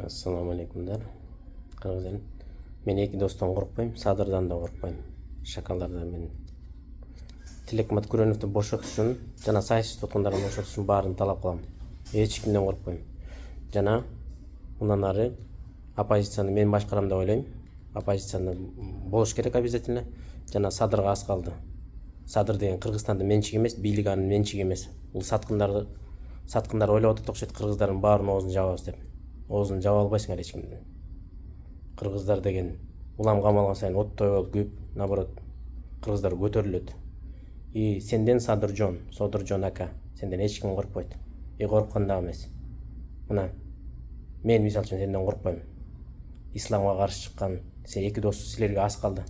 Assalamu alaikumlar. Кыргыз элим. Мен эки достон коркпойм, Садырдан да коркпойм. Шакалдардан мен Тилек Маткүрөновду бошотушун жана саясий туткундарын бошотушун баарын талап кылам. Эч кимден коркпойм. Жана мындан ары оппозицияны мен башкарам деп ойлойм. Оппозицияны болуш керек обязательно. Жана Садырга аз калды. Садыр деген Кыргызстандын менчиги эмес, бийлик анын менчиги эмес. Бул саткындар ойлоп атат окшойт, кыргыздардын баарынын оозун жабабыз деп. Оозун жаба албайсыңар эч кимдин. Кыргыздар деген улам камалган сайын оттой болуп күйүп, наоборот, кыргыздар көтөрүлөт. И сенден Содыржон ака, сенден эч ким коркпойт. Корккон да эмес. Мына мен мисалы үчүн сенден коркпойм. Исламга каршы чыккан сен эки дос, силерге аз калды.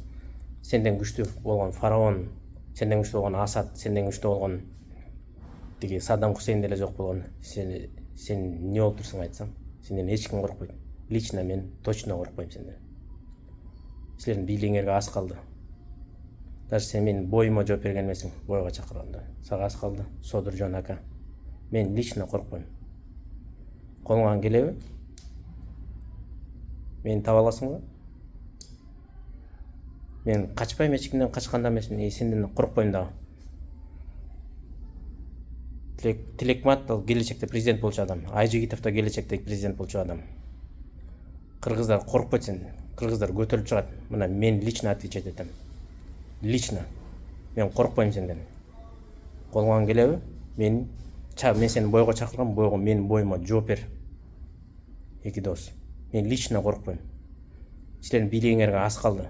Сенден күчтүү болгон фараон, сенден күчтүү болгон Асад, сенден күчтүү болгон тиги Саддам Хусейн деле жок болгон. Сен эмне болуп турсуң айтсаң? Сенден эч ким коркпойт. Лично мен точно коркпойм сенден. Силердин бийлигиңерге аз калды. Даже сен менин боюма жооп берген эмесиң, бойго чакырганда. Сага аз калды, Содыржон ака. Мен лично коркпойм. Колуңан келеби? Мени таба аласыңбы? Мен качпайм, эч кимден качкан да эмесмин, сенден коркпойм дагы. Тилекмат ал келечекте президент болчу адам. Айжигитов да келечекте президент болчу адам. Кыргыздар коркпойт сенден. Кыргыздар көтөрүлүп чыгат. Мына мен лично отвечать этем. Лично. Мен коркпойм сенден. Колуңан келеби? Мен сени бойго чакыргам, бойго менин боюма жооп бер. Эки дос. Мен лично коркпойм. Силердин бийлигиңерге аз калды.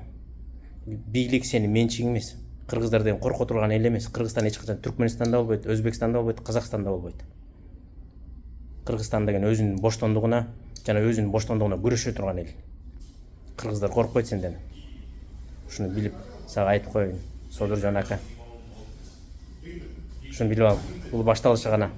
Бийлик сенин менчигиң эмес. Кыргыздар деген корко турган эл эмес. Кыргызстан эч качан Түркмөнстанда болбойт, Өзбекстанда болбойт, Казакстанда болбойт. Кыргызстан деген өзүнүн боштондугуна жана өзүнүн боштондугуна күрөшө турган эл. Кыргыздар коркпойт сенден. Ушуну билип, сага айтып коеюн, Содыржон ака. Ушуну билип ал. Бул башталышы гана.